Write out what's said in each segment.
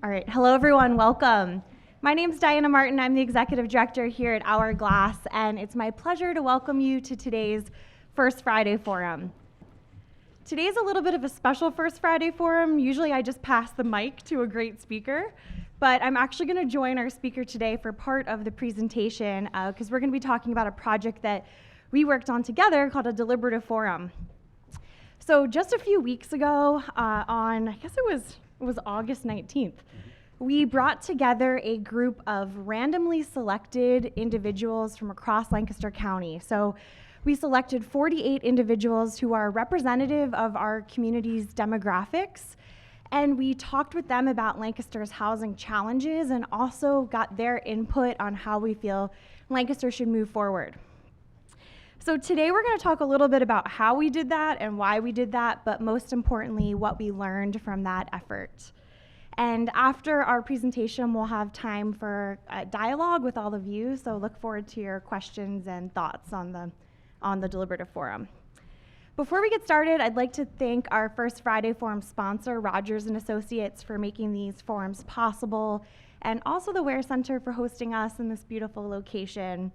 All right, hello everyone, welcome. My name is Diana Martin, I'm the Executive Director here at Hourglass, and it's my pleasure to welcome you to today's First Friday Forum. Today's a little bit of a special First Friday Forum. Usually I just pass the mic to a great speaker, but I'm actually gonna join our speaker today for part of the presentation because we're gonna be talking about a project that we worked on together called a Deliberative Forum. So just a few weeks ago, on, I guess it was August 19th, we brought together a group of randomly selected individuals from across Lancaster County. So we selected 48 individuals who are representative of our community's demographics, and we talked with them about Lancaster's housing challenges and also got their input on how we feel Lancaster should move forward. So today we're going to talk a little bit about how we did that and why we did that, but most importantly, what we learned from that effort. And after our presentation, we'll have time for a dialogue with all of you, so look forward to your questions and thoughts on the Deliberative Forum. Before we get started, I'd like to thank our First Friday Forum sponsor, Rogers & Associates, for making these forums possible, and also the Ware Center for hosting us in this beautiful location.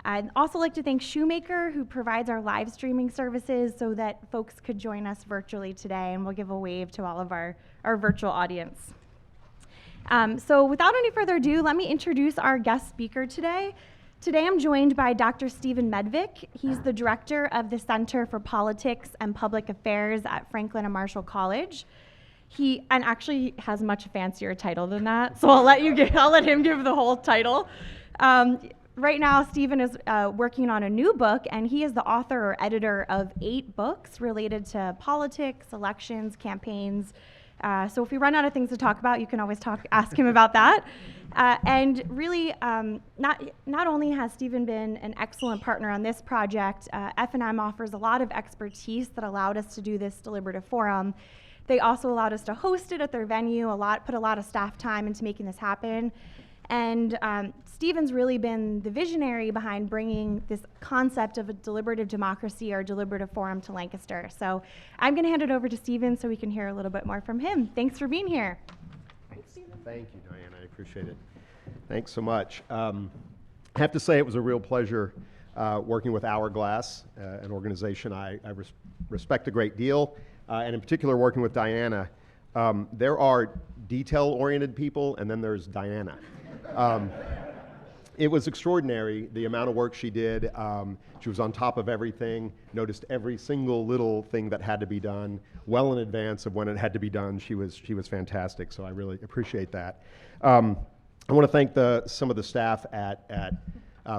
I'd also like to thank Shoemaker, who provides our live streaming services so that folks could join us virtually today, and we'll give a wave to all of our virtual audience. So without any further ado, let me introduce our guest speaker today. Today I'm joined by Dr. Stephen Medvic. He's the director of the Center for Politics and Public Affairs at Franklin and Marshall College. He actually has a much fancier title than that, so I'll let him give the whole title. Right now, Stephen is working on a new book, and he is the author or editor of 8 books related to politics, elections, campaigns. So if we run out of things to talk about, you can always ask him about that. And really, not only has Stephen been an excellent partner on this project, F&M offers a lot of expertise that allowed us to do this deliberative forum. They also allowed us to host it at their venue, put a lot of staff time into making this happen. And Stephen's really been the visionary behind bringing this concept of a deliberative democracy or deliberative forum to Lancaster. So I'm going to hand it over to Stephen so we can hear a little bit more from him. Thanks for being here. Thanks, Stephen. Thank you, Diana. I appreciate it. Thanks so much. I have to say it was a real pleasure working with Hourglass, an organization I respect a great deal, and in particular working with Diana. There are detail-oriented people, and then there's Diana. It was extraordinary, the amount of work she did. She was on top of everything, noticed every single little thing that had to be done well in advance of when it had to be done. She was fantastic, so I really appreciate that. I want to thank some of the staff at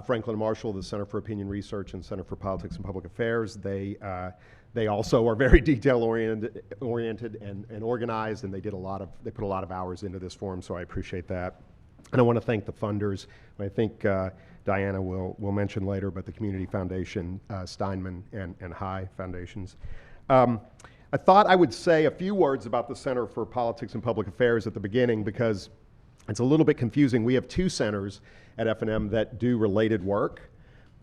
Franklin and Marshall, the Center for Opinion Research and Center for Politics and Public Affairs. They also are very detail-oriented and organized, and they put a lot of hours into this forum, so I appreciate that. And I want to thank the funders. I think Diana will mention later, but the Community Foundation, Steinman, and High Foundations. I thought I would say a few words about the Center for Politics and Public Affairs at the beginning because it's a little bit confusing. We have 2 centers at F&M that do related work.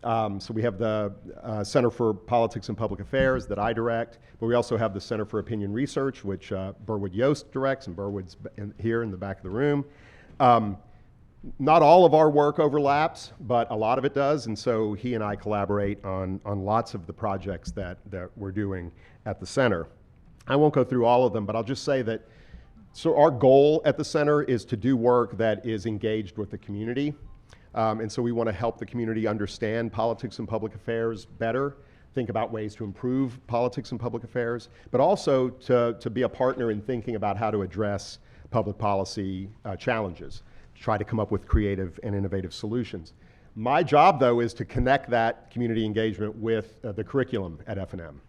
So we have the Center for Politics and Public Affairs that I direct, but we also have the Center for Opinion Research, which Burwood Yost directs, and Burwood's here in the back of the room. Not all of our work overlaps, but a lot of it does, and so he and I collaborate on lots of the projects that we're doing at the center. I won't go through all of them, but I'll just say that so our goal at the center is to do work that is engaged with the community, and so we want to help the community understand politics and public affairs better, think about ways to improve politics and public affairs, but also to be a partner in thinking about how to address public policy challenges, to try to come up with creative and innovative solutions. My job, though, is to connect that community engagement with the curriculum at F&M.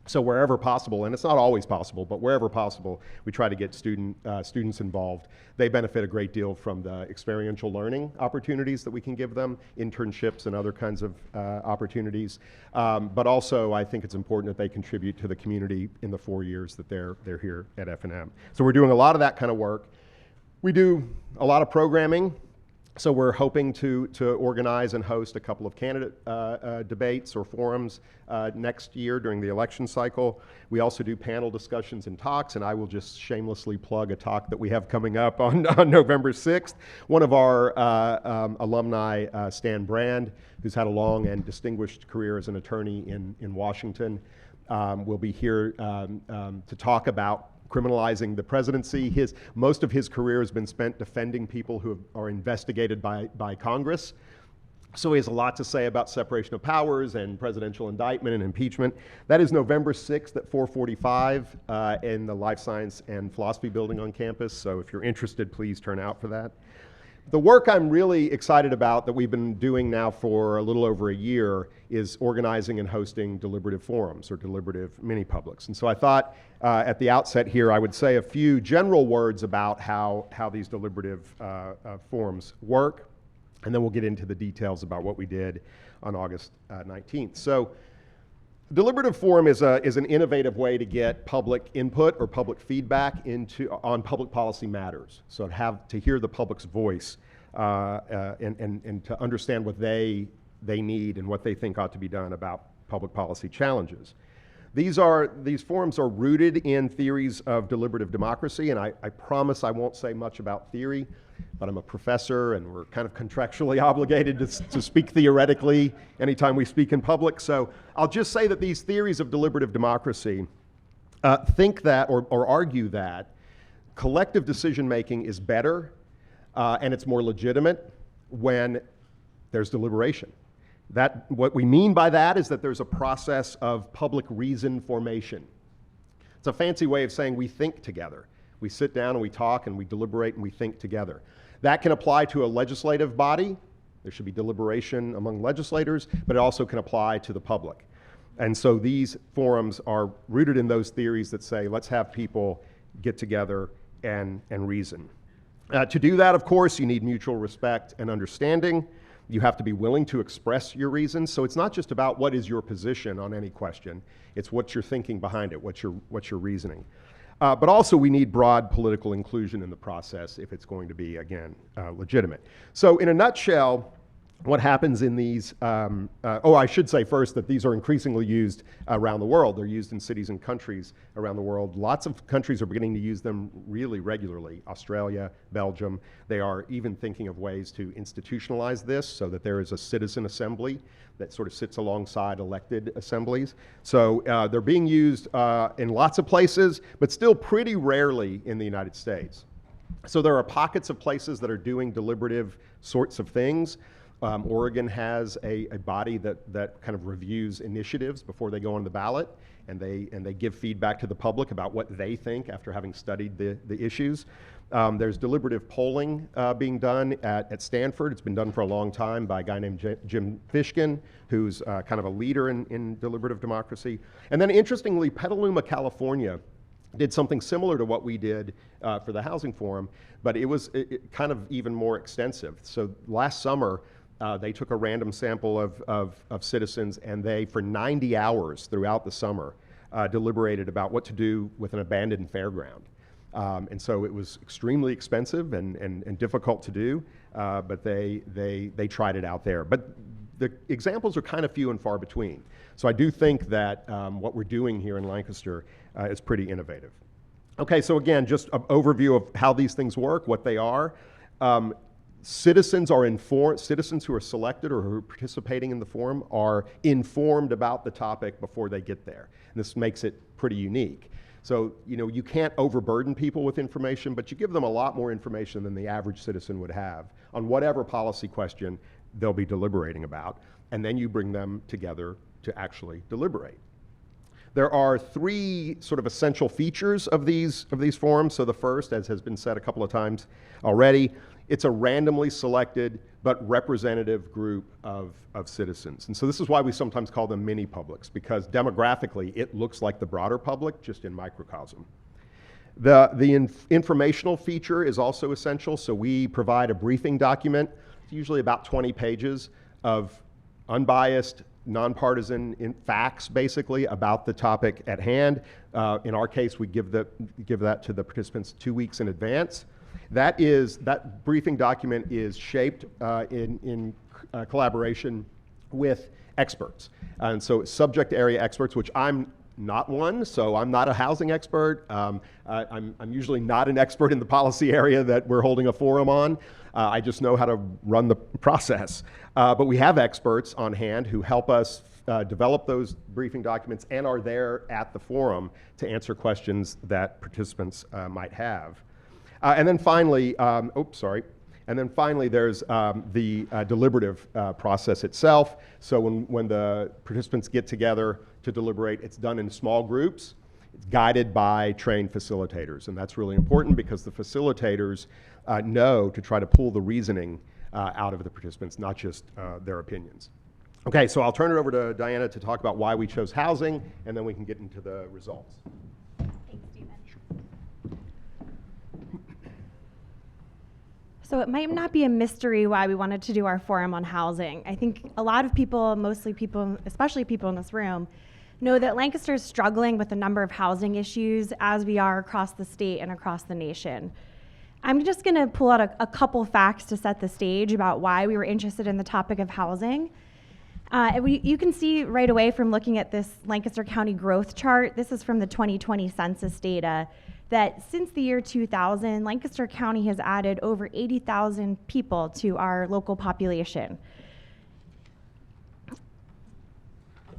So wherever possible, and it's not always possible, but wherever possible, we try to get students involved. They benefit a great deal from the experiential learning opportunities that we can give them, internships and other kinds of opportunities. But also, I think it's important that they contribute to the community in the 4 years that they're here at F&M. So we're doing a lot of that kind of work. We do a lot of programming. So we're hoping to organize and host a couple of candidate debates or forums next year during the election cycle. We also do panel discussions and talks, and I will just shamelessly plug a talk that we have coming up on November 6th. One of our alumni, Stan Brand, who's had a long and distinguished career as an attorney in Washington, will be here to talk about criminalizing the presidency. Most of his career has been spent defending people who are investigated by Congress. So he has a lot to say about separation of powers and presidential indictment and impeachment. That is November 6th at 4:45 in the Life Science and Philosophy building on campus. So if you're interested, please turn out for that. The work I'm really excited about that we've been doing now for a little over a year is organizing and hosting deliberative forums or deliberative mini-publics. And so I thought at the outset here I would say a few general words about how these deliberative forums work, and then we'll get into the details about what we did on August 19th. So deliberative forum is an innovative way to get public input or public feedback on public policy matters. So to hear the public's voice and to understand what they need and what they think ought to be done about public policy challenges. These forums are rooted in theories of deliberative democracy, and I promise I won't say much about theory, but I'm a professor and we're kind of contractually obligated to speak theoretically anytime we speak in public. So I'll just say that these theories of deliberative democracy think that or argue that collective decision making is better and it's more legitimate when there's deliberation. What we mean by that is that there's a process of public reason formation. It's a fancy way of saying we think together. We sit down and we talk and we deliberate and we think together. That can apply to a legislative body. There should be deliberation among legislators, but it also can apply to the public. And so these forums are rooted in those theories that say, let's have people get together and reason. To do that, of course, you need mutual respect and understanding. You have to be willing to express your reasons. So it's not just about what is your position on any question. It's what you're thinking behind it, what's your reasoning. But also we need broad political inclusion in the process if it's going to be, again, legitimate. So in a nutshell, what happens in these, I should say first that these are increasingly used around the world. They're used in cities and countries around the world. Lots of countries are beginning to use them really regularly. Australia, Belgium. They are even thinking of ways to institutionalize this so that there is a citizen assembly that sort of sits alongside elected assemblies. So they're being used in lots of places, but still pretty rarely in the United States. So there are pockets of places that are doing deliberative sorts of things. Oregon has a body that kind of reviews initiatives before they go on the ballot, and they give feedback to the public about what they think after having studied the issues. There's deliberative polling being done at Stanford. It's been done for a long time by a guy named Jim Fishkin, who's kind of a leader in deliberative democracy. And then interestingly, Petaluma, California did something similar to what we did for the Housing Forum, but it was kind of even more extensive. So last summer, they took a random sample of citizens, and they, for 90 hours throughout the summer, deliberated about what to do with an abandoned fairground. And so it was extremely expensive and difficult to do, but they tried it out there. But the examples are kind of few and far between. So I do think that what we're doing here in Lancaster is pretty innovative. Okay, so again, just an overview of how these things work, what they are. Citizens who are selected or who are participating in the forum are informed about the topic before they get there. And this makes it pretty unique. So, you can't overburden people with information, but you give them a lot more information than the average citizen would have on whatever policy question they'll be deliberating about. And then you bring them together to actually deliberate. There are three sort of essential features of these forums. So the first, as has been said a couple of times already, it's a randomly selected but representative group of citizens. And so this is why we sometimes call them mini publics, because demographically it looks like the broader public, just in microcosm. The informational feature is also essential. So we provide a briefing document, it's usually about 20 pages of unbiased, nonpartisan facts, basically, about the topic at hand. In our case, we give that to the participants 2 weeks in advance. That briefing document is shaped in collaboration with experts. And so subject area experts, which I'm not one, so I'm not a housing expert. I'm usually not an expert in the policy area that we're holding a forum on. I just know how to run the process. But we have experts on hand who help us develop those briefing documents and are there at the forum to answer questions that participants might have. And then finally, there's the deliberative process itself. So when the participants get together to deliberate, it's done in small groups. It's guided by trained facilitators. And that's really important because the facilitators know to try to pull the reasoning out of the participants, not just their opinions. Okay, so I'll turn it over to Diana to talk about why we chose housing, and then we can get into the results. Thanks, Stephen. So it might not be a mystery why we wanted to do our forum on housing. I think a lot of people, mostly people, especially people in this room, know that Lancaster is struggling with a number of housing issues as we are across the state and across the nation. I'm just gonna pull out a couple facts to set the stage about why we were interested in the topic of housing. You can see right away from looking at this Lancaster County growth chart, this is from the 2020 census data, that since the year 2000, Lancaster County has added over 80,000 people to our local population.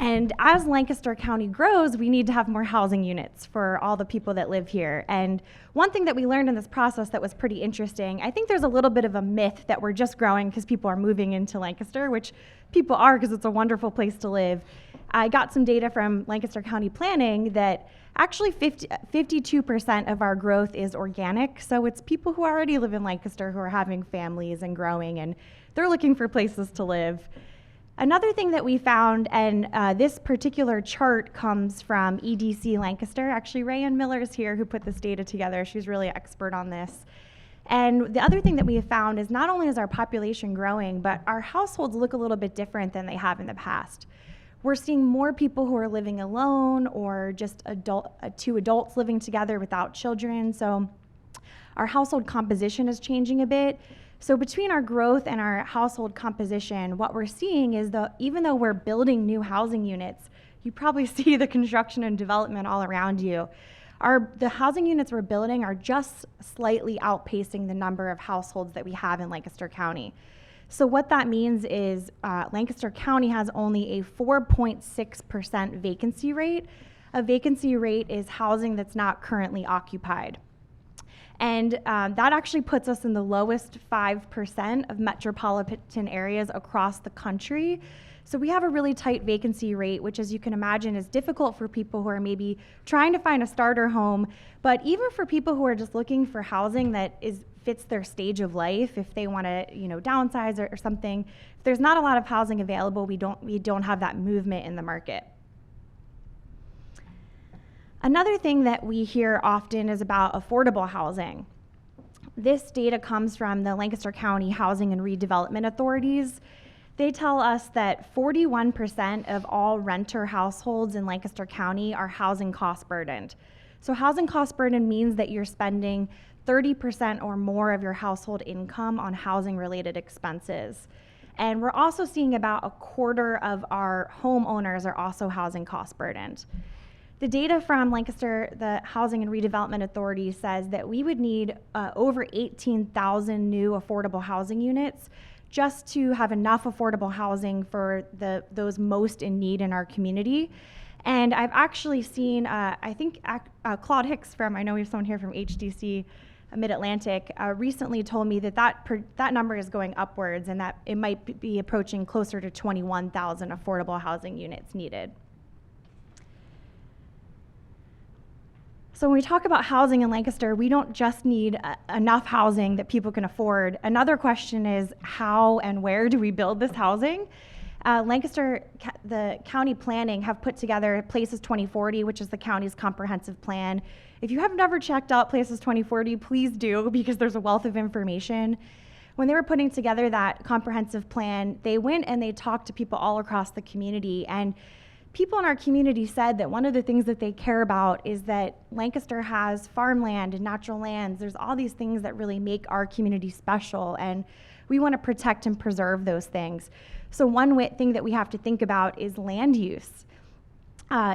And as Lancaster County grows, we need to have more housing units for all the people that live here. And one thing that we learned in this process that was pretty interesting, I think there's a little bit of a myth that we're just growing because people are moving into Lancaster, which people are because it's a wonderful place to live. I got some data from Lancaster County Planning that actually 52% of our growth is organic. So it's people who already live in Lancaster who are having families and growing, and they're looking for places to live. Another thing that we found, and this particular chart comes from EDC Lancaster. Actually, Rayanne Miller is here who put this data together. She's really an expert on this. And the other thing that we have found is not only is our population growing, but our households look a little bit different than they have in the past. We're seeing more people who are living alone or just two adults living together without children. So our household composition is changing a bit. So between our growth and our household composition, what we're seeing is that even though we're building new housing units, you probably see the construction and development all around you. The housing units we're building are just slightly outpacing the number of households that we have in Lancaster County. So what that means is Lancaster County has only a 4.6% vacancy rate. A vacancy rate is housing that's not currently occupied. And that actually puts us in the lowest 5% of metropolitan areas across the country. So we have a really tight vacancy rate, which, as you can imagine, is difficult for people who are maybe trying to find a starter home, but even for people who are just looking for housing that fits their stage of life. If they want to, downsize or something, if there's not a lot of housing available, we don't have that movement in the market. Another thing that we hear often is about affordable housing. This data comes from the Lancaster County Housing and Redevelopment Authorities. They tell us that 41% of all renter households in Lancaster County are housing cost burdened. So housing cost burden means that you're spending 30% or more of your household income on housing related expenses. And we're also seeing about a quarter of our homeowners are also housing cost burdened. The data from Lancaster, the Housing and Redevelopment Authority, says that we would need over 18,000 new affordable housing units just to have enough affordable housing for those most in need in our community. And I've actually seen, I think Claude Hicks I know we have someone here from HDC Mid-Atlantic, recently told me that number is going upwards and that it might be approaching closer to 21,000 affordable housing units needed. So when we talk about housing in Lancaster, we don't just need enough housing that people can afford. Another question is how and where do we build this housing? Lancaster, the county planning have put together Places 2040, which is the county's comprehensive plan. If you have never checked out Places 2040, please do, because there's a wealth of information. When they were putting together that comprehensive plan, they went and they talked to people all across the community, and people in our community said that one of the things that they care about is that Lancaster has farmland and natural lands. There's all these things that really make our community special, and we want to protect and preserve those things. So one thing that we have to think about is land use.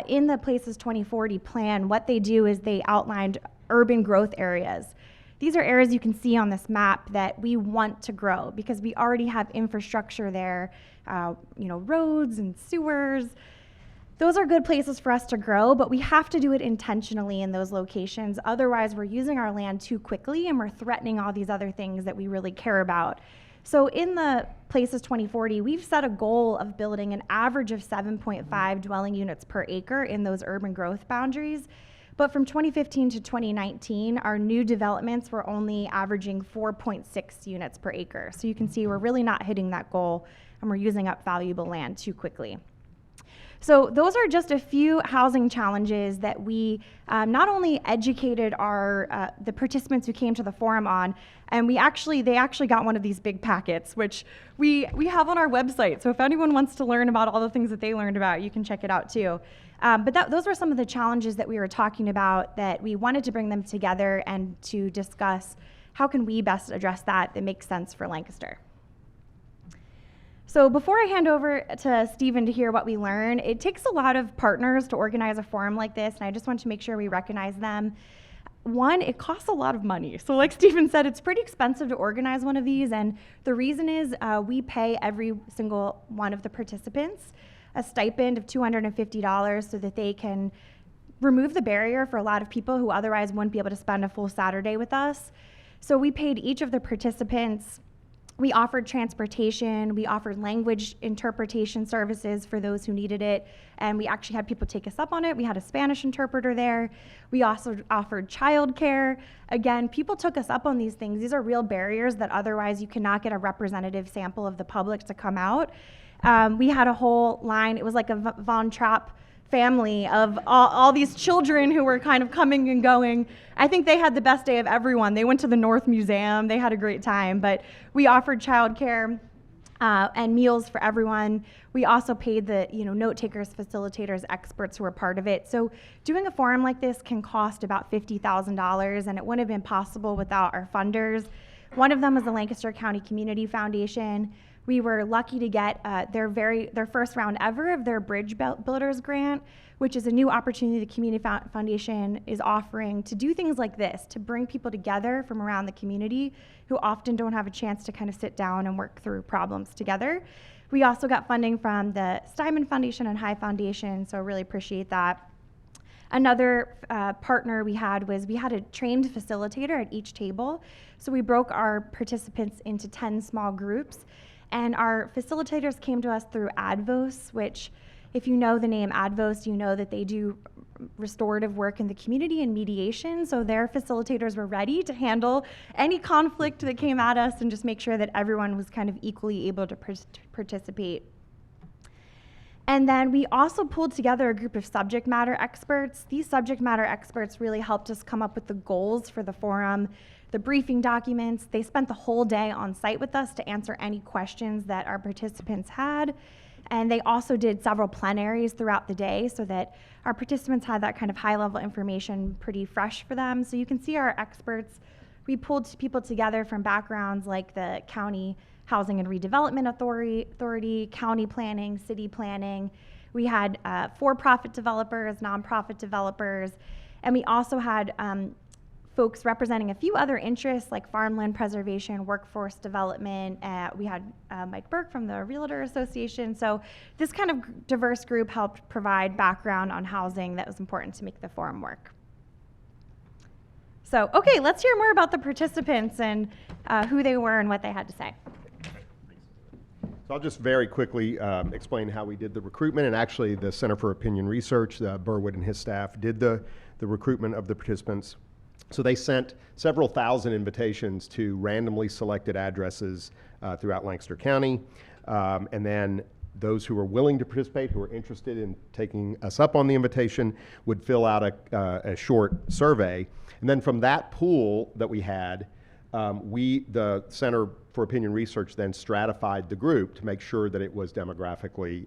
In the Places 2040 plan, what they do is they outlined urban growth areas. These are areas you can see on this map that we want to grow because we already have infrastructure there, roads and sewers. Those are good places for us to grow, but we have to do it intentionally in those locations. Otherwise, we're using our land too quickly and we're threatening all these other things that we really care about. So in the Places 2040, we've set a goal of building an average of 7.5 dwelling units per acre in those urban growth boundaries. But from 2015 to 2019, our new developments were only averaging 4.6 units per acre. So you can see we're really not hitting that goal, and we're using up valuable land too quickly. So those are just a few housing challenges that we not only educated the participants who came to the forum on, and they actually got one of these big packets, which we have on our website. So if anyone wants to learn about all the things that they learned about, you can check it out too. But those were some of the challenges that we were talking about that we wanted to bring them together and to discuss how can we best address that makes sense for Lancaster. So before I hand over to Stephen to hear what we learn, it takes a lot of partners to organize a forum like this, and I just want to make sure we recognize them. One, it costs a lot of money. So like Stephen said, it's pretty expensive to organize one of these, and the reason is we pay every single one of the participants a stipend of $250 so that they can remove the barrier for a lot of people who otherwise wouldn't be able to spend a full Saturday with us. So we paid each of the participants. We offered transportation, we offered language interpretation services for those who needed it, and we actually had people take us up on it. We had a Spanish interpreter there. We also offered childcare. Again, people took us up on these things. These are real barriers that otherwise you cannot get a representative sample of the public to come out. We had a whole line, it was like a Von Trapp family of all these children who were kind of coming and going. I think they had the best day of everyone. They went to the North Museum, they had a great time, but we offered childcare and meals for everyone. We also paid the note takers, facilitators, experts who were part of it. So doing a forum like this can cost about $50,000, and it wouldn't have been possible without our funders. One of them is the Lancaster County Community Foundation. We were lucky to get their first round ever of their Bridge Builders grant, which is a new opportunity the Community Foundation is offering to do things like this, to bring people together from around the community who often don't have a chance to kind of sit down and work through problems together. We also got funding from the Steinman Foundation and High Foundation, so really appreciate that. Another partner we had a trained facilitator at each table. So we broke our participants into 10 small groups. And our facilitators came to us through Advos, which, if you know the name Advos, you know that they do restorative work in the community and mediation. So their facilitators were ready to handle any conflict that came at us and just make sure that everyone was kind of equally able to participate. And then we also pulled together a group of subject matter experts. These subject matter experts really helped us come up with the goals for the forum, the briefing documents. They spent the whole day on site with us to answer any questions that our participants had. And they also did several plenaries throughout the day so that our participants had that kind of high-level information pretty fresh for them. So you can see our experts. We pulled people together from backgrounds like the County Housing and Redevelopment Authority, county planning, city planning. We had for-profit developers, nonprofit developers, and we also had folks representing a few other interests like farmland preservation, workforce development. We had Mike Burke from the Realtor Association. So this kind of diverse group helped provide background on housing that was important to make the forum work. So, okay, let's hear more about the participants and who they were and what they had to say. So I'll just very quickly explain how we did the recruitment, and actually the Center for Opinion Research, Burwood and his staff, did the recruitment of the participants. So they sent several thousand invitations to randomly selected addresses throughout Lancaster County, and then those who were willing to participate, who were interested in taking us up on the invitation, would fill out a short survey. And then from that pool that we had, the Center for Opinion Research then stratified the group to make sure that it was demographically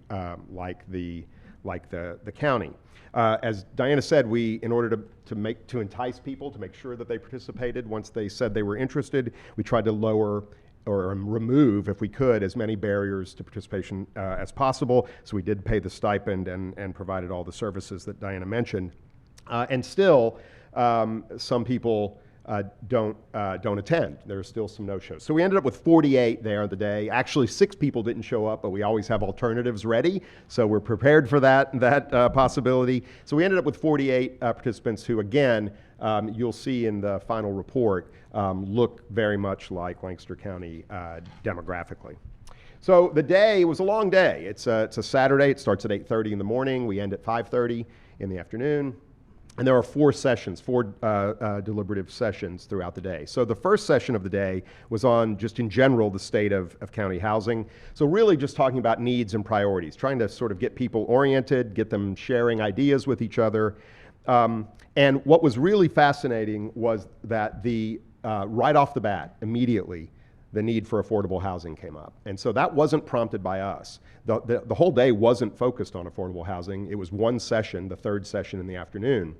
like the like the county. As Diana said, in order to entice people, to make sure that they participated, once they said they were interested, we tried to lower or remove, if we could, as many barriers to participation as possible. So we did pay the stipend and provided all the services that Diana mentioned. And still, some people don't attend. There are still some no-shows. So we ended up with 48 there the day. Actually, 6 people didn't show up, but we always have alternatives ready. So we're prepared for that possibility. So we ended up with 48 participants who, again, you'll see in the final report, look very much like Lancaster County demographically. So the day was a long day. It's a Saturday. It starts at 8:30 in the morning. We end at 5:30 in the afternoon. And there are 4 sessions, 4 deliberative sessions throughout the day. So the first session of the day was on, just in general, the state of county housing. So really just talking about needs and priorities, trying to sort of get people oriented, get them sharing ideas with each other. And what was really fascinating was that right off the bat, immediately, the need for affordable housing came up. And so that wasn't prompted by us. The whole day wasn't focused on affordable housing. It was one session, the third session in the afternoon.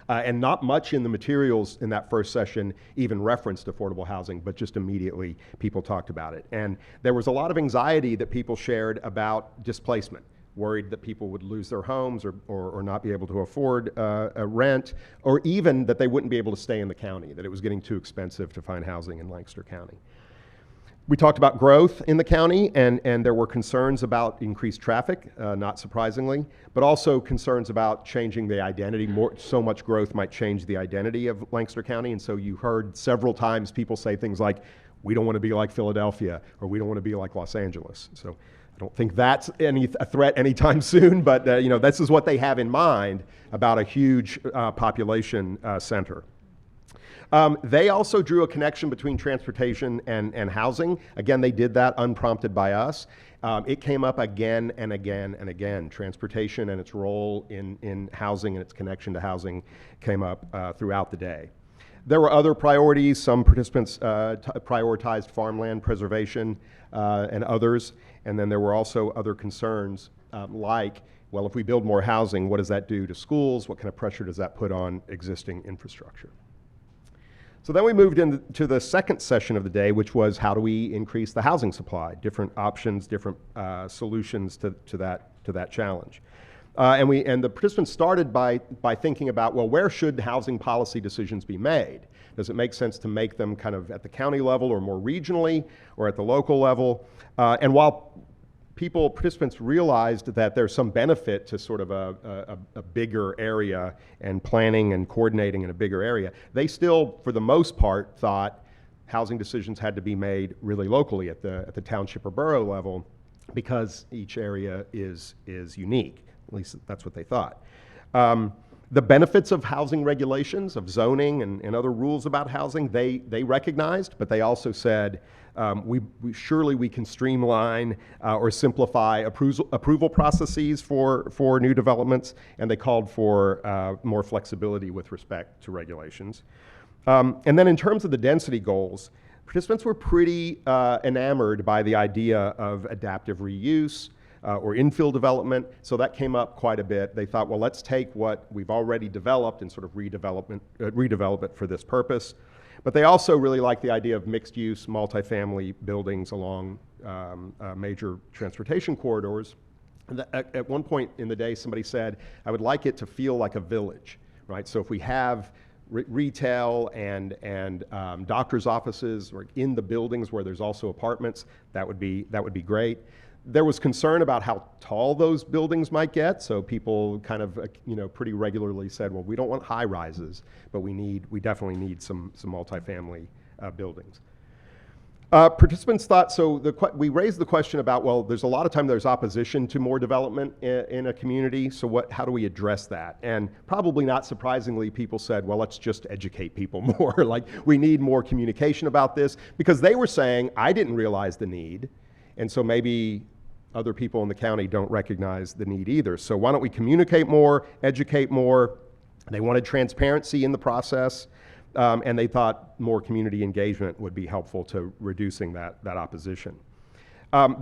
And not much in the materials in that first session even referenced affordable housing, but just immediately people talked about it. And there was a lot of anxiety that people shared about displacement, worried that people would lose their homes or not be able to afford a rent, or even that they wouldn't be able to stay in the county, that it was getting too expensive to find housing in Lancaster County. We talked about growth in the county, and there were concerns about increased traffic, not surprisingly, but also concerns about changing the identity. So much growth might change the identity of Lancaster County, and so you heard several times people say things like, we don't want to be like Philadelphia, or we don't want to be like Los Angeles. So I don't think that's a threat anytime soon, but this is what they have in mind about a huge population center. They also drew a connection between transportation and housing. Again, they did that unprompted by us. It came up again and again and again. Transportation and its role in housing and its connection to housing came up throughout the day. There were other priorities. Some participants prioritized farmland preservation and others. And then there were also other concerns like, well, if we build more housing, what does that do to schools? What kind of pressure does that put on existing infrastructure? So then we moved into the second session of the day, which was how do we increase the housing supply? Different options, different solutions to that challenge. And the participants started by thinking about, well, where should housing policy decisions be made? Does it make sense to make them kind of at the county level or more regionally or at the local level? And while participants realized that there's some benefit to sort of a bigger area and planning and coordinating in a bigger area, they still, for the most part, thought housing decisions had to be made really locally at the township or borough level because each area is unique. At least that's what they thought. The benefits of housing regulations, of zoning and other rules about housing, they recognized, but they also said, surely we can streamline or simplify approval processes for new developments, and they called for more flexibility with respect to regulations. And then in terms of the density goals, participants were pretty enamored by the idea of adaptive reuse or infill development, so that came up quite a bit. They thought, well, let's take what we've already developed and sort of redevelop it for this purpose. But they also really like the idea of mixed-use, multifamily buildings along major transportation corridors. At one point in the day, somebody said, I would like it to feel like a village, right? So if we have retail and doctor's offices in the buildings where there's also apartments, that would be great. There was concern about how tall those buildings might get, so people kind of pretty regularly said, well, we don't want high rises, but we definitely need some multifamily buildings. Participants thought, we raised the question about, well, there's a lot of time there's opposition to more development in a community, so how do we address that? And probably not surprisingly, people said, well, let's just educate people more. Like, we need more communication about this, because they were saying, I didn't realize the need, and so maybe other people in the county don't recognize the need either. So why don't we communicate more, educate more? They wanted transparency in the process, and they thought more community engagement would be helpful to reducing that opposition.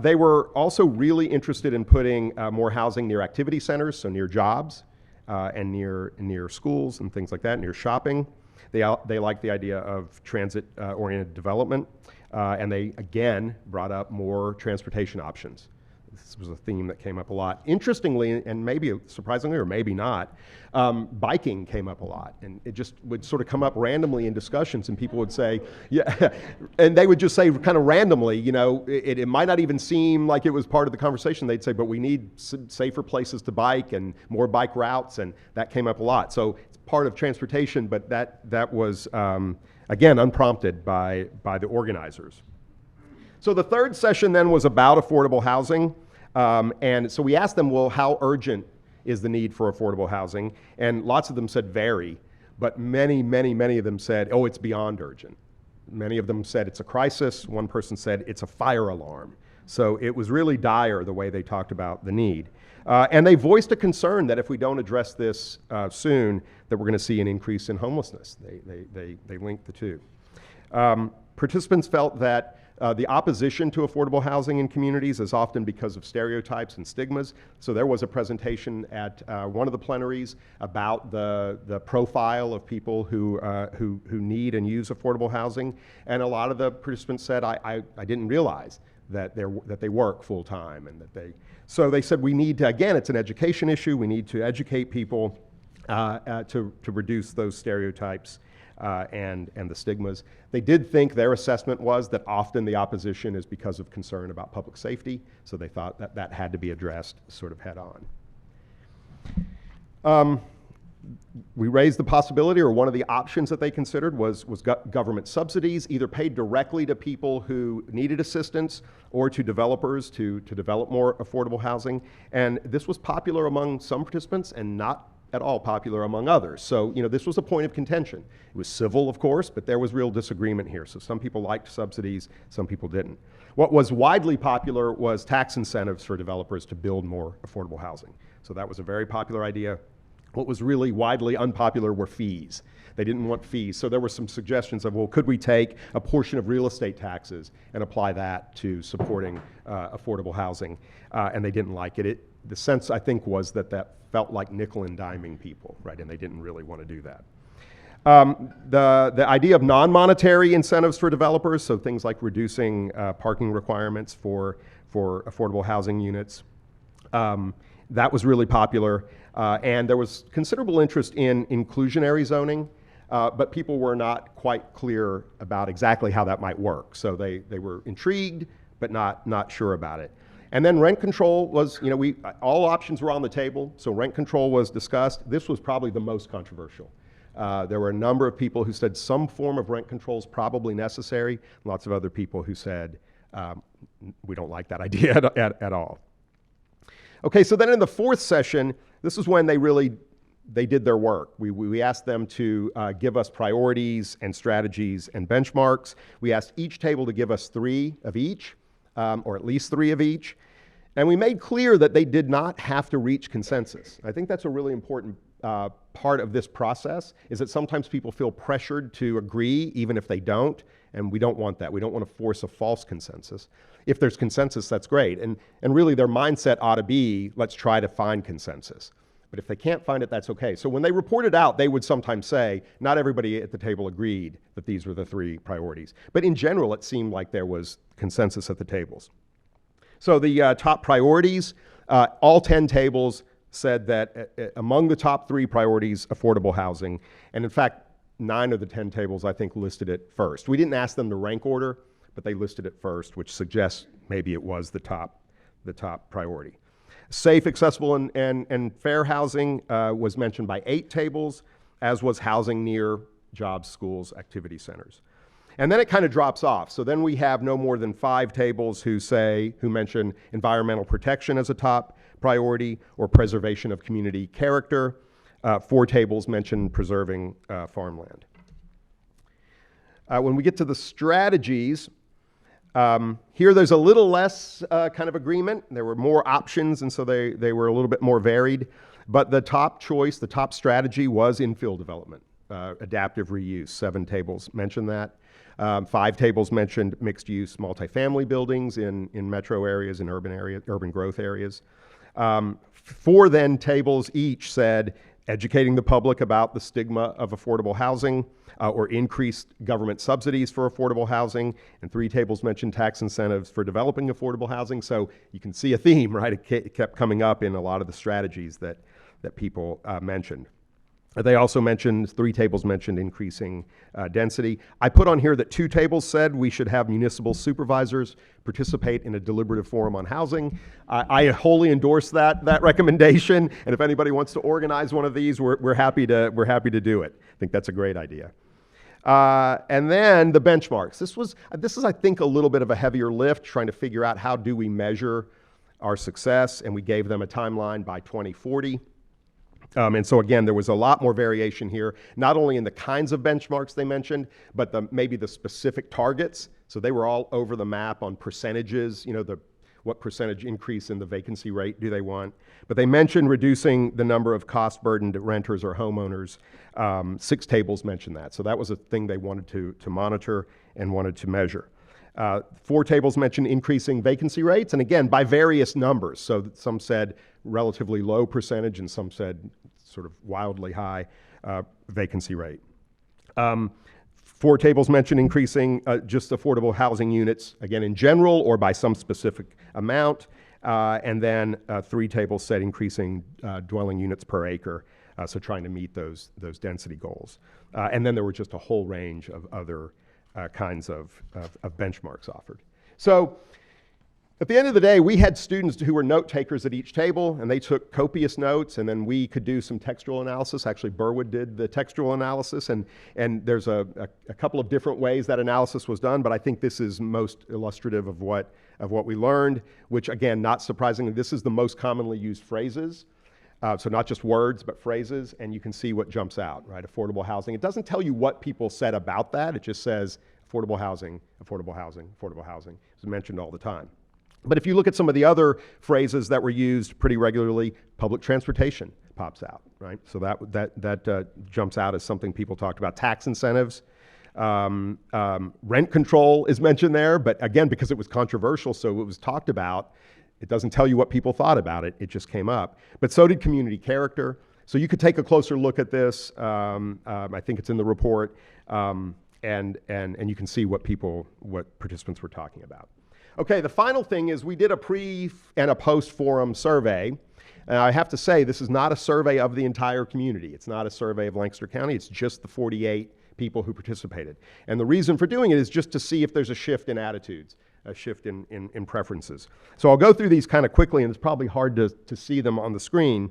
They were also really interested in putting more housing near activity centers, so near jobs and near schools and things like that, near shopping. They liked the idea of transit-oriented development, and they, again, brought up more transportation options. This was a theme that came up a lot. Interestingly, and maybe surprisingly or maybe not, biking came up a lot. And it just would sort of come up randomly in discussions, and people would say, yeah, and they would just say kind of randomly, you know, it might not even seem like it was part of the conversation. They'd say, but we need safer places to bike and more bike routes, and that came up a lot. So it's part of transportation, but that was, again, unprompted by the organizers. So the third session then was about affordable housing. And so we asked them, well, how urgent is the need for affordable housing? And lots of them said very, but many of them said, oh, it's beyond urgent. Many of them said it's a crisis. One person said it's a fire alarm. So it was really dire the way they talked about the need. And they voiced a concern that if we don't address this soon, that we're going to see an increase in homelessness. They linked the two. Participants felt that the opposition to affordable housing in communities is often because of stereotypes and stigmas. So there was a presentation at one of the plenaries about the profile of people who need and use affordable housing, and a lot of the participants said, I didn't realize that they work full time, and so they said we need to, again, it's an education issue. We need to educate people to reduce those stereotypes. And the stigmas. They did think their assessment was that often the opposition is because of concern about public safety, so they thought that had to be addressed sort of head on. We raised the possibility, or one of the options that they considered was government subsidies, either paid directly to people who needed assistance or to developers to develop more affordable housing. And this was popular among some participants and not at all popular among others. So, you know, this was a point of contention. It was civil, of course, but there was real disagreement here. So some people liked subsidies, some people didn't. What was widely popular was tax incentives for developers to build more affordable housing. So that was a very popular idea. What was really widely unpopular were fees. They didn't want fees. So there were some suggestions of, well, could we take a portion of real estate taxes and apply that to supporting affordable housing? And they didn't like it. The sense, I think, was that felt like nickel and diming people, right? And they didn't really want to do that. The idea of non-monetary incentives for developers, so things like reducing parking requirements for affordable housing units, that was really popular. And there was considerable interest in inclusionary zoning, but people were not quite clear about exactly how that might work. So they were intrigued, but not sure about it. And then rent control was, you know, all options were on the table, so rent control was discussed. This was probably the most controversial. There were a number of people who said some form of rent control is probably necessary. Lots of other people who said, we don't like that idea at all. Okay, so then in the fourth session, this is when they did their work. We asked them to give us priorities and strategies and benchmarks. We asked each table to give us 3 of each. Or at least 3 of each. And we made clear that they did not have to reach consensus. I think that's a really important part of this process, is that sometimes people feel pressured to agree even if they don't, and we don't want that. We don't want to force a false consensus. If there's consensus, that's great. And really their mindset ought to be, let's try to find consensus. But if they can't find it, that's okay. So when they reported out, they would sometimes say, not everybody at the table agreed that these were the 3 priorities. But in general, it seemed like there was consensus at the tables. So the top priorities, all 10 tables said that among the top 3 priorities, affordable housing. And in fact, 9 of the 10 tables, I think, listed it first. We didn't ask them to rank order, but they listed it first, which suggests maybe it was the top priority. Safe, accessible, and fair housing was mentioned by 8 tables, as was housing near jobs, schools, activity centers. And then it kind of drops off. So then we have no more than 5 tables who mention environmental protection as a top priority or preservation of community character. 4 tables mention preserving farmland. When we get to the strategies, here there's a little less kind of agreement. There were more options, and so they were a little bit more varied. But the top choice, the top strategy was infill development. adaptive reuse. 7 tables mentioned that. 5 tables mentioned mixed-use multifamily buildings in metro areas and urban growth areas. 4 then tables each said educating the public about the stigma of affordable housing or increased government subsidies for affordable housing. And 3 tables mentioned tax incentives for developing affordable housing. So you can see a theme, right? It kept coming up in a lot of the strategies that people mentioned. They also mentioned, 3 tables mentioned increasing density. I put on here that 2 tables said we should have municipal supervisors participate in a deliberative forum on housing. I wholly endorse that recommendation, and if anybody wants to organize one of these, we're happy to do it. I think that's a great idea. And then the benchmarks. This is, I think, a little bit of a heavier lift, trying to figure out how do we measure our success, and we gave them a timeline by 2040. And so again, there was a lot more variation here, not only in the kinds of benchmarks they mentioned, but maybe the specific targets. So they were all over the map on percentages, what percentage increase in the vacancy rate do they want. But they mentioned reducing the number of cost-burdened renters or homeowners. 6 tables mentioned that. So that was a thing they wanted to monitor and wanted to measure. 4 tables mentioned increasing vacancy rates, and again, by various numbers. So some said relatively low percentage, and some said sort of wildly high vacancy rate. 4 tables mentioned increasing just affordable housing units, again, in general or by some specific amount. And then 3 tables said increasing dwelling units per acre, so trying to meet those density goals. And then there were just a whole range of other kinds of benchmarks offered. So at the end of the day, we had students who were note takers at each table, and they took copious notes, and then we could do some textual analysis. Actually, Burwood did the textual analysis, and there's a couple of different ways that analysis was done, but I think this is most illustrative of what we learned, which again, not surprisingly, this is the most commonly used phrases. So not just words, but phrases, and you can see what jumps out, right? Affordable housing. It doesn't tell you what people said about that. It just says affordable housing, affordable housing, affordable housing. It's mentioned all the time. But if you look at some of the other phrases that were used pretty regularly, public transportation pops out, right? So that jumps out as something people talked about. Tax incentives, rent control is mentioned there, but again, because it was controversial, so it was talked about. It doesn't tell you what people thought about it. It just came up. But so did community character. So you could take a closer look at this. I think it's in the report, and you can see what participants were talking about. Okay, the final thing is we did a pre and a post forum survey. And I have to say, this is not a survey of the entire community. It's not a survey of Lancaster County. It's just the 48 people who participated. And the reason for doing it is just to see if there's a shift in attitudes, a shift in preferences. So I'll go through these kind of quickly, and it's probably hard to see them on the screen.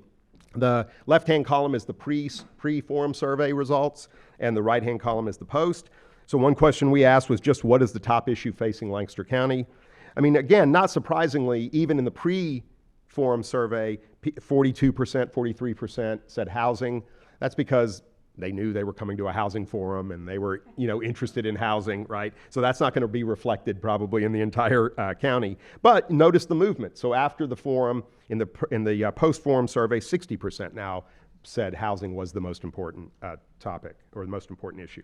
The left-hand column is the pre-forum survey results, and the right-hand column is the post. So one question we asked was just, what is the top issue facing Lancaster County? I mean, again, not surprisingly, even in the pre-forum survey, 42%, 43% said housing. That's because they knew they were coming to a housing forum and they were, interested in housing, right? So that's not going to be reflected probably in the entire county. But notice the movement. So after the forum, in the post-forum survey, 60% now said housing was the most important topic or the most important issue.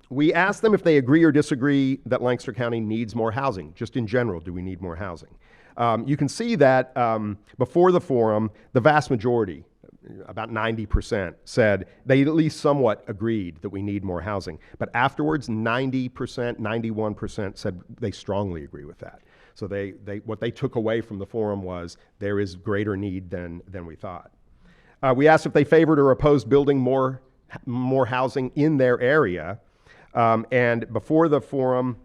We asked them if they agree or disagree that Lancaster County needs more housing. Just in general, do we need more housing? You can see that before the forum, the vast majority, about 90%, said they at least somewhat agreed that we need more housing. But afterwards, 90%, 91% said they strongly agree with that. So what they took away from the forum was there is greater need than we thought. We asked if they favored or opposed building more housing in their area. And before the forum,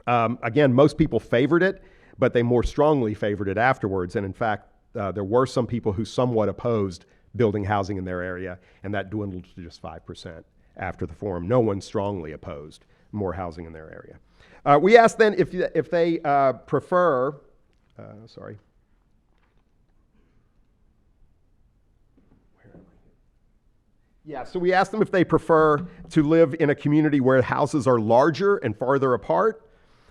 again, most people favored it, but they more strongly favored it afterwards. And in fact, there were some people who somewhat opposed building housing in their area, and that dwindled to just 5% after the forum. No one strongly opposed more housing in their area. We asked then if they prefer, Yeah, so we asked them if they prefer to live in a community where houses are larger and farther apart,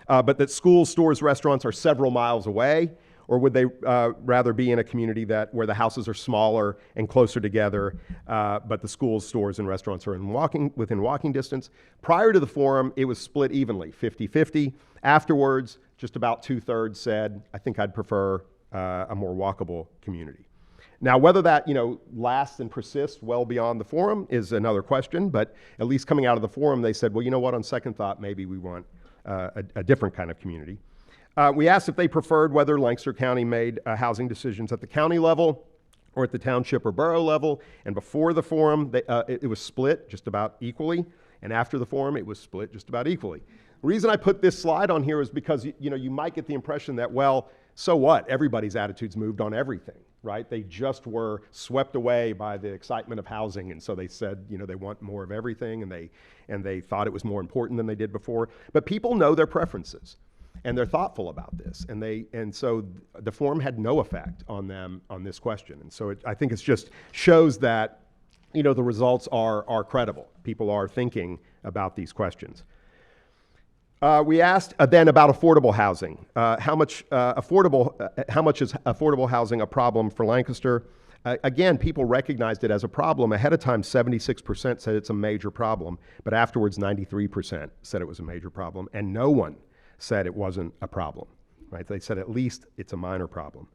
but that schools, stores, restaurants are several miles away, or would they rather be in a community where the houses are smaller and closer together, but the schools, stores, and restaurants are within walking distance? Prior to the forum, it was split evenly, 50-50. Afterwards, just about 2/3 said, I think I'd prefer a more walkable community. Now, whether that lasts and persists well beyond the forum is another question, but at least coming out of the forum, they said, well, you know what, on second thought, maybe we want a different kind of community. We asked if they preferred whether Lancaster County made housing decisions at the county level or at the township or borough level, and before the forum, it was split just about equally, and after the forum, it was split just about equally. The reason I put this slide on here is because you might get the impression that, well, so what? Everybody's attitudes moved on everything, right? They just were swept away by the excitement of housing, and so they said, they want more of everything, and they thought it was more important than they did before. But people know their preferences, and they're thoughtful about this, and so the forum had no effect on them on this question. And so I think it just shows that, the results are credible. People are thinking about these questions. We asked then about affordable housing. How much is affordable housing a problem for Lancaster? Again, people recognized it as a problem. Ahead of time, 76% said it's a major problem, but afterwards, 93% said it was a major problem, and no one said it wasn't a problem. Right? They said at least it's a minor problem.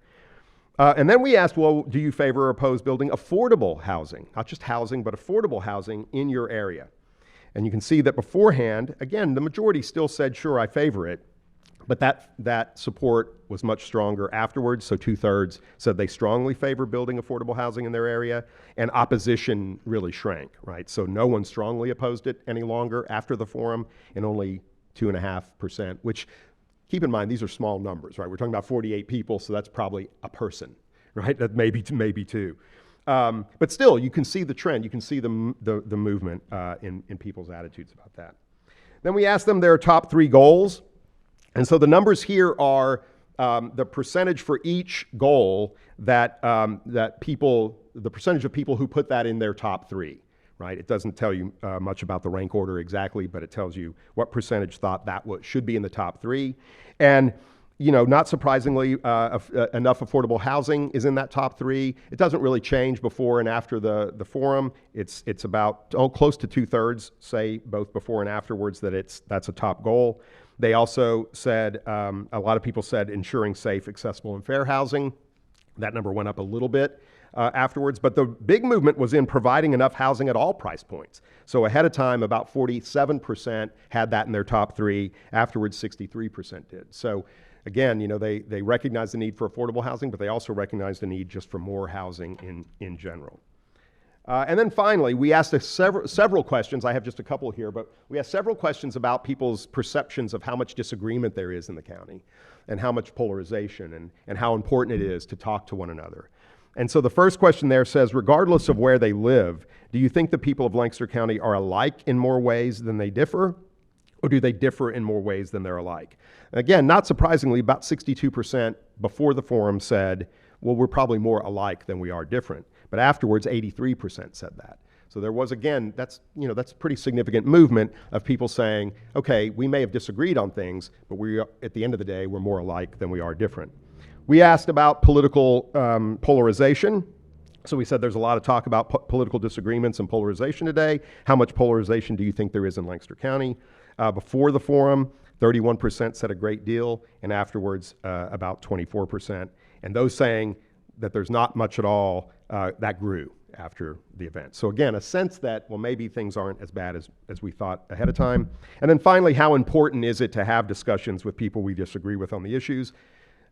And then we asked, well, do you favor or oppose building affordable housing? Not just housing, but affordable housing in your area. And you can see that beforehand, again, the majority still said, sure, I favor it, but that support was much stronger afterwards. So 2/3 said they strongly favor building affordable housing in their area, and opposition really shrank, right? So no one strongly opposed it any longer after the forum, and only 2.5%, which, keep in mind, these are small numbers, right? We're talking about 48 people, so that's probably a person, right? That maybe two. But still, you can see the trend. You can see the movement in people's attitudes about that. Then we asked them their top 3 goals. And so the numbers here are the percentage for each goal the percentage of people who put that in their top 3, right? It doesn't tell you much about the rank order exactly, but it tells you what percentage thought that should be in the top 3. And not surprisingly, enough affordable housing is in that top 3. It doesn't really change before and after the forum. It's about close to 2/3 say both before and afterwards that that's a top goal. They also said, a lot of people said ensuring safe, accessible, and fair housing. That number went up a little bit afterwards, but the big movement was in providing enough housing at all price points. So ahead of time, about 47% had that in their top 3. Afterwards, 63% did. So again, they recognize the need for affordable housing, but they also recognize the need just for more housing in general. And then finally, we asked several questions. I have just a couple here, but we asked several questions about people's perceptions of how much disagreement there is in the county, and how much polarization, and how important it is to talk to one another. And so the first question there says, regardless of where they live, do you think the people of Lancaster County are alike in more ways than they differ? Or do they differ in more ways than they're alike? Again, not surprisingly, about 62% before the forum said, well, we're probably more alike than we are different. But afterwards, 83% said that. So there was, again, that's a pretty significant movement of people saying, okay, we may have disagreed on things, but at the end of the day, we're more alike than we are different. We asked about political polarization. So we said there's a lot of talk about political disagreements and polarization today. How much polarization do you think there is in Lancaster County? Before the forum, 31% said a great deal, and afterwards about 24%. And those saying that there's not much at all, that grew after the event. So again, a sense that, well, maybe things aren't as bad as we thought ahead of time. And then finally, how important is it to have discussions with people we disagree with on the issues?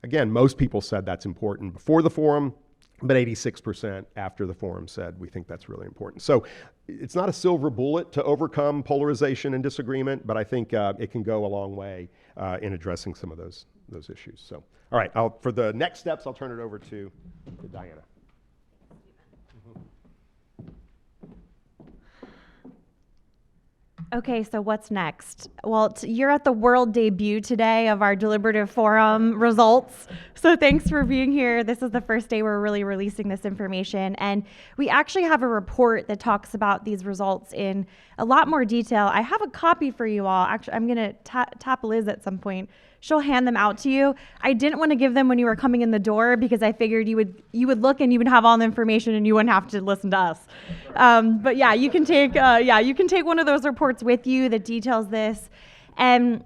Again, most people said that's important before the forum, but 86% after the forum said we think that's really important. So it's not a silver bullet to overcome polarization and disagreement, but I think it can go a long way in addressing some of those issues. So, all right, for the next steps, I'll turn it over to Diana. Okay, so what's next? Well, you're at the world debut today of our deliberative forum results. So thanks for being here. This is the first day we're really releasing this information. And we actually have a report that talks about these results in a lot more detail. I have a copy for you all. Actually, I'm going to tap Liz at some point. she'll hand them out to you. I didn't want to give them when you were coming in the door because I figured you would look and you would have all the information and you wouldn't have to listen to us. But yeah, you can take one of those reports with you that details this. And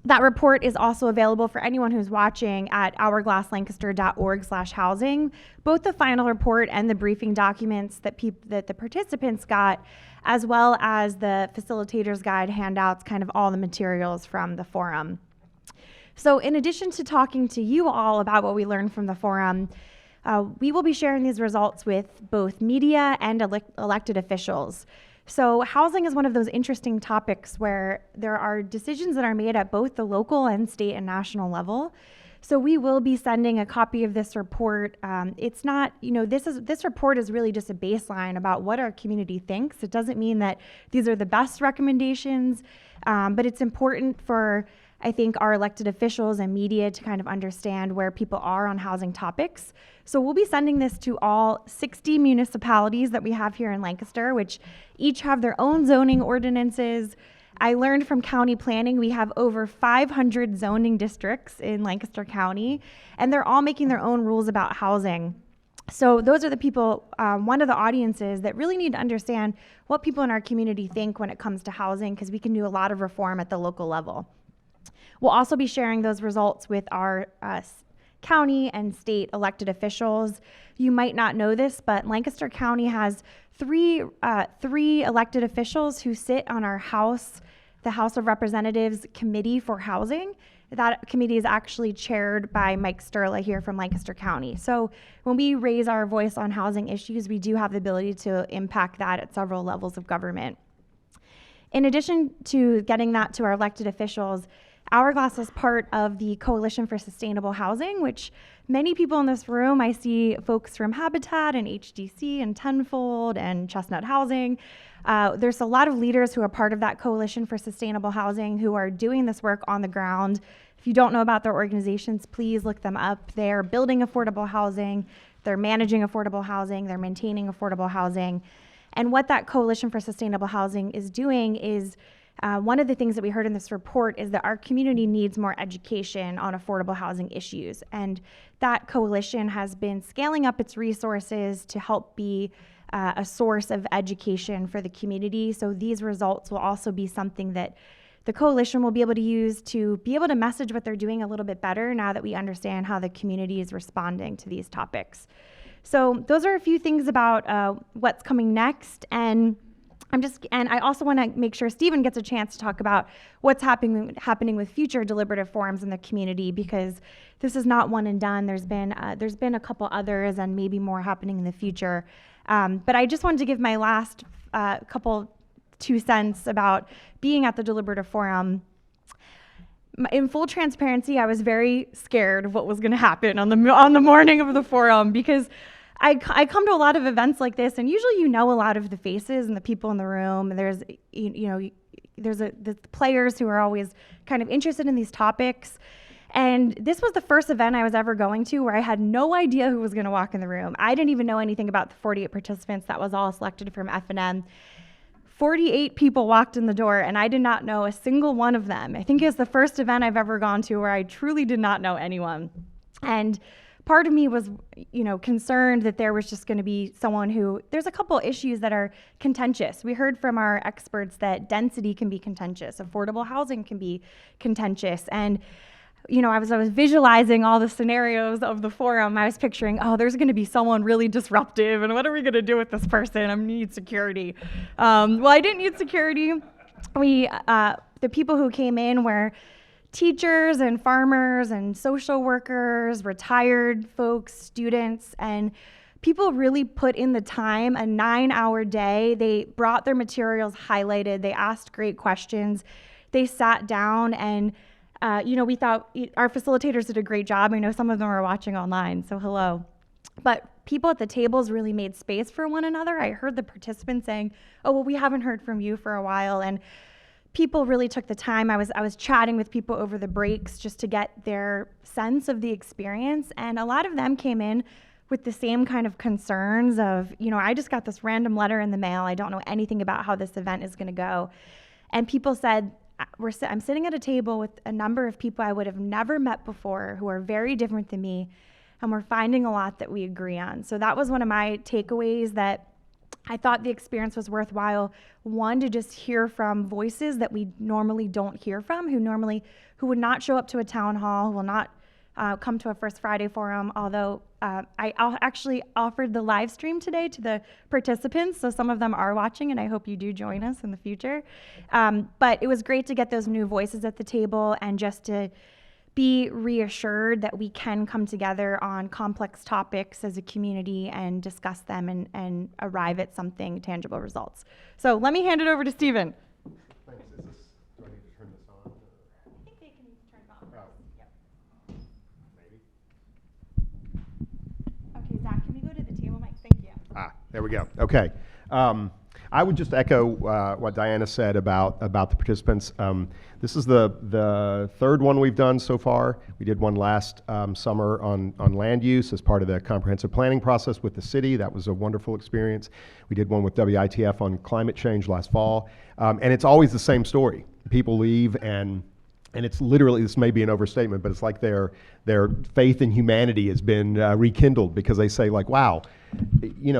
that report is also available for anyone who's watching at hourglasslancaster.org/housing. Both the final report and the briefing documents that the participants got, as well as the facilitators guide handouts, kind of all the materials from the forum. So in addition to talking to you all about what we learned from the forum, we will be sharing these results with both media and elected officials. So housing is one of those interesting topics where there are decisions that are made at both the local and state and national level. So we will be sending a copy of this report. It's not, this report is really just a baseline about what our community thinks. It doesn't mean that these are the best recommendations, but it's important for, I think, our elected officials and media to kind of understand where people are on housing topics. So we'll be sending this to all 60 municipalities that we have here in Lancaster, which each have their own zoning ordinances. I learned from county planning we have over 500 zoning districts in Lancaster County, and they're all making their own rules about housing. So those are the people, one of the audiences that really need to understand what people in our community think when it comes to housing, because we can do a lot of reform at the local level. We'll also be sharing those results with our county and state elected officials. You might not know this, but Lancaster County has three elected officials who sit on our the House of Representatives Committee for Housing. That committee is actually chaired by Mike Sterla here from Lancaster County. So when we raise our voice on housing issues, we do have the ability to impact that at several levels of government. In addition to getting that to our elected officials, Hourglass is part of the Coalition for Sustainable Housing, which many people in this room, I see folks from Habitat and HDC and Tenfold and Chestnut Housing. There's a lot of leaders who are part of that Coalition for Sustainable Housing who are doing this work on the ground. If you don't know about their organizations, please look them up. They're building affordable housing, they're managing affordable housing, they're maintaining affordable housing. And what that Coalition for Sustainable Housing is doing is one of the things that we heard in this report is that our community needs more education on affordable housing issues. And that coalition has been scaling up its resources to help be a source of education for the community. So these results will also be something that the coalition will be able to use to be able to message what they're doing a little bit better now that we understand how the community is responding to these topics. So those are a few things about what's coming next. And I also want to make sure Stephen gets a chance to talk about what's happening with future deliberative forums in the community, because this is not one and done. There's been a couple others and maybe more happening in the future. But I just wanted to give my last couple 2 cents about being at the deliberative forum. In full transparency, I was very scared of what was going to happen on the morning of the forum, because I come to a lot of events like this, and usually you know a lot of the faces and the people in the room. And there's the players who are always kind of interested in these topics. And this was the first event I was ever going to where I had no idea who was going to walk in the room. I didn't even know anything about the 48 participants that was all selected from F&M. 48 people walked in the door, and I did not know a single one of them. I think it was the first event I've ever gone to where I truly did not know anyone. And part of me was, concerned that there was just going to be someone there's a couple issues that are contentious. We heard from our experts that density can be contentious, affordable housing can be contentious. And, I was visualizing all the scenarios of the forum. I was picturing, there's going to be someone really disruptive, and what are we going to do with this person? I'm going to need security. Well, I didn't need security. The people who came in were teachers and farmers and social workers, retired folks, students, and people really put in the time, a 9-hour day. They brought their materials highlighted. They asked great questions. They sat down and, we thought our facilitators did a great job. I know some of them are watching online, so hello. But people at the tables really made space for one another. I heard the participants saying, we haven't heard from you for a while. And people really took the time. I was chatting with people over the breaks just to get their sense of the experience. And a lot of them came in with the same kind of concerns of, I just got this random letter in the mail. I don't know anything about how this event is going to go. And people said, I'm sitting at a table with a number of people I would have never met before who are very different than me, and we're finding a lot that we agree on. So that was one of my takeaways, that I thought the experience was worthwhile. One, to just hear from voices that we normally don't hear from, who would not show up to a town hall, who will not come to a First Friday forum, although I actually offered the live stream today to the participants, so some of them are watching, and I hope you do join us in the future. But it was great to get those new voices at the table and just to be reassured that we can come together on complex topics as a community and discuss them and arrive at something tangible results. So let me hand it over to Stephen. Thanks. Do I need to turn this on? I think they can turn it on. Oh. Yep. Maybe. Okay, Zach, can we go to the table mic? Thank you. There we go. Okay. I would just echo what Diana said about the participants. This is the third one we've done so far. We did one last summer on land use as part of the comprehensive planning process with the city. That was a wonderful experience. We did one with WITF on climate change last fall. And it's always the same story. People leave and it's literally, this may be an overstatement, but it's like their faith in humanity has been rekindled, because they say, like, wow,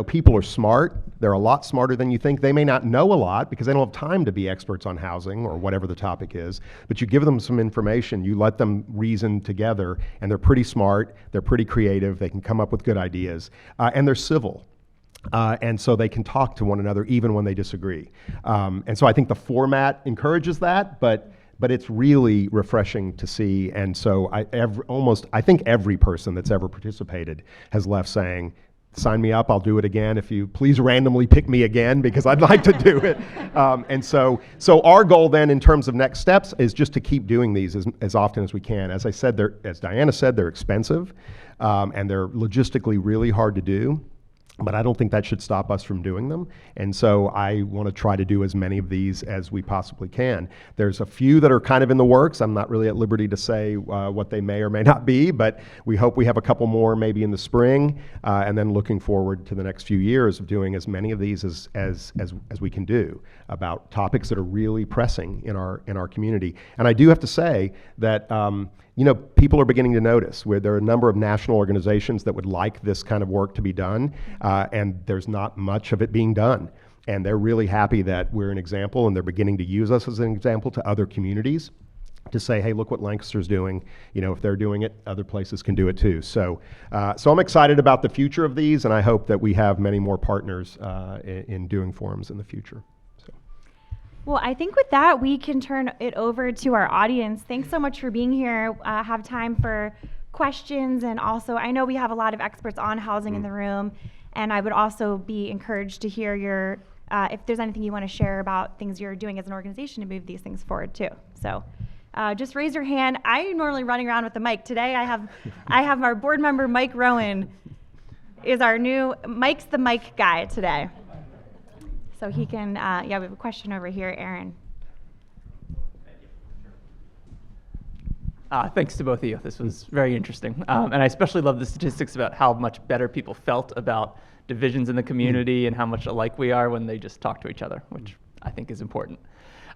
people are smart. They're a lot smarter than you think. They may not know a lot because they don't have time to be experts on housing or whatever the topic is, but you give them some information, you let them reason together, and they're pretty smart, they're pretty creative, they can come up with good ideas, and they're civil. And so they can talk to one another even when they disagree. And so I think the format encourages that, but it's really refreshing to see. And so I think every person that's ever participated has left saying, sign me up, I'll do it again. If you please randomly pick me again, because I'd like to do it. And so our goal then in terms of next steps is just to keep doing these as often as we can. As I said, as Diana said, they're expensive and they're logistically really hard to do. But I don't think that should stop us from doing them. And so I want to try to do as many of these as we possibly can. There's a few that are kind of in the works. I'm not really at liberty to say what they may or may not be, but we hope we have a couple more maybe in the spring, and then looking forward to the next few years of doing as many of these as we can do about topics that are really pressing in our community. And I do have to say that people are beginning to notice where there are a number of national organizations that would like this kind of work to be done, and there's not much of it being done. And they're really happy that we're an example, and they're beginning to use us as an example to other communities to say, hey, look what Lancaster's doing. If they're doing it, other places can do it too. So I'm excited about the future of these, and I hope that we have many more partners in doing forums in the future. Well, I think with that, we can turn it over to our audience. Thanks so much for being here. Have time for questions, and also I know we have a lot of experts on housing in the room, and I would also be encouraged to hear your, if there's anything you want to share about things you're doing as an organization to move these things forward too. So just raise your hand. I'm normally running around with the mic. Today I have our board member, Mike Rowan, is our new, Mike's the mic guy today. So he can, we have a question over here, Aaron. Thanks to both of you. This was very interesting. And I especially love the statistics about how much better people felt about divisions in the community and how much alike we are when they just talk to each other, which I think is important.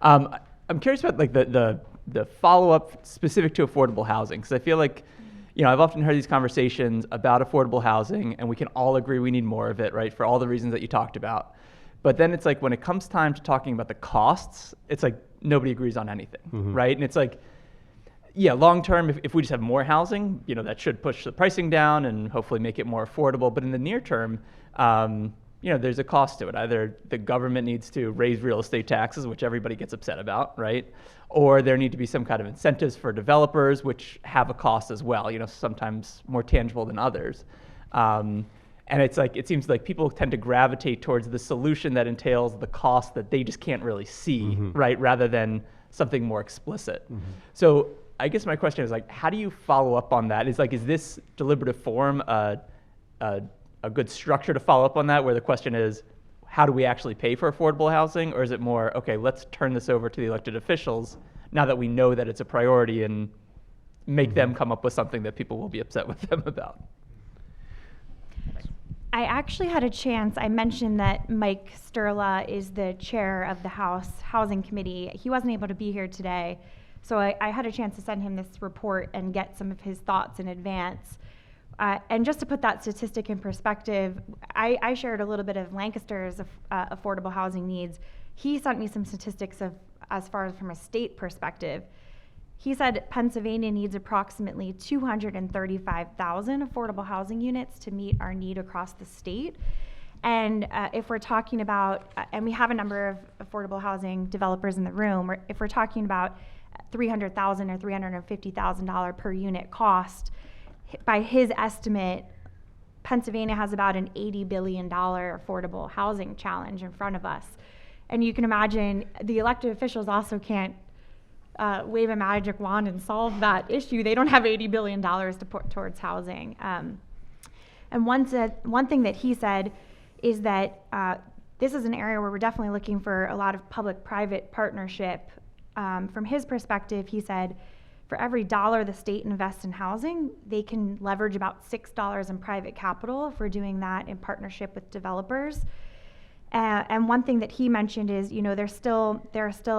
I'm curious about the follow-up specific to affordable housing, because I feel like, I've often heard these conversations about affordable housing, and we can all agree we need more of it, right, for all the reasons that you talked about. But then it's like when it comes time to talking about the costs, it's like nobody agrees on anything, right? And it's like, long term, if we just have more housing, that should push the pricing down and hopefully make it more affordable. But in the near term, there's a cost to it. Either the government needs to raise real estate taxes, which everybody gets upset about, right? Or there need to be some kind of incentives for developers, which have a cost as well, sometimes more tangible than others. And it's like, it seems like people tend to gravitate towards the solution that entails the cost that they just can't really see, right? Rather than something more explicit. So I guess my question is like, how do you follow up on that? Is this deliberative forum a good structure to follow up on that, where the question is, how do we actually pay for affordable housing? Or is it more, okay, let's turn this over to the elected officials now that we know that it's a priority, and make them come up with something that people will be upset with them about? I actually had a chance. I mentioned that Mike Sterla is the chair of the House Housing Committee. He wasn't able to be here today, so I had a chance to send him this report and get some of his thoughts in advance. And just to put that statistic in perspective, I shared a little bit of Lancaster's affordable housing needs. He sent me some statistics of as far as from a state perspective. He said Pennsylvania needs approximately 235,000 affordable housing units to meet our need across the state. And if we're talking about, and we have a number of affordable housing developers in the room, or if we're talking about $300,000 or $350,000 per unit cost, by his estimate, Pennsylvania has about an $80 billion affordable housing challenge in front of us. And you can imagine the elected officials also can't wave a magic wand and solve that issue. They don't have $80 billion to put towards housing. And one thing that he said is that this is an area where we're definitely looking for a lot of public-private partnership. From his perspective, he said, for every dollar the state invests in housing, they can leverage about $6 in private capital if we're doing that in partnership with developers. And one thing that he mentioned is, there are still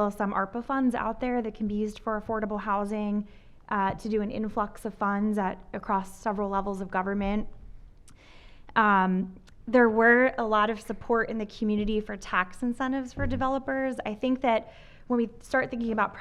some ARPA funds out there that can be used for affordable housing to do an influx of funds across several levels of government. There were a lot of support in the community for tax incentives for developers. I think that when we start thinking about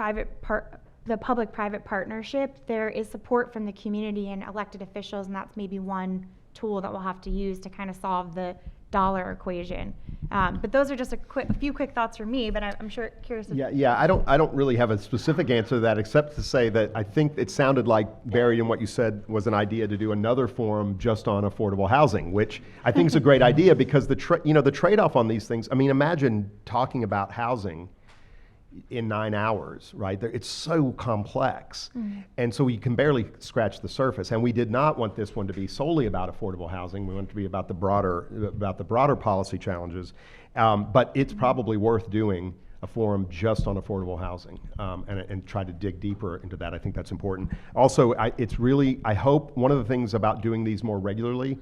the public-private partnership, there is support from the community and elected officials, and that's maybe one tool that we'll have to use to kind of solve the dollar equation. But those are just a few quick thoughts from me, but I'm sure curious. Yeah. I don't really have a specific answer to that, except to say that I think it sounded like buried in what you said was an idea to do another forum just on affordable housing, which I think is a great idea because the trade-off on these things. I mean, imagine talking about housing in 9 hours, right? It's so complex. And so you can barely scratch the surface. And we did not want this one to be solely about affordable housing. We want it to be about the broader policy challenges. But it's probably worth doing a forum just on affordable housing and try to dig deeper into that. I think that's important. Also, I hope one of the things about doing these more regularly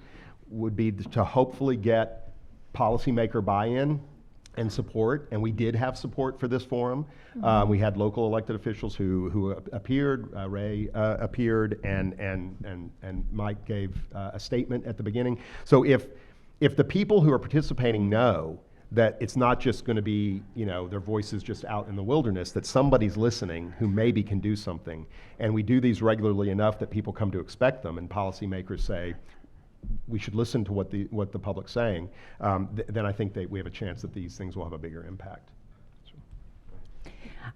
would be to hopefully get policymaker buy-in and support, and we did have support for this forum. We had local elected officials who appeared. Ray appeared, and Mike gave a statement at the beginning. So if the people who are participating know that it's not just going to be their voices just out in the wilderness, that somebody's listening who maybe can do something, and we do these regularly enough that people come to expect them, and policymakers say, we should listen to what the public's saying, then I think we have a chance that these things will have a bigger impact.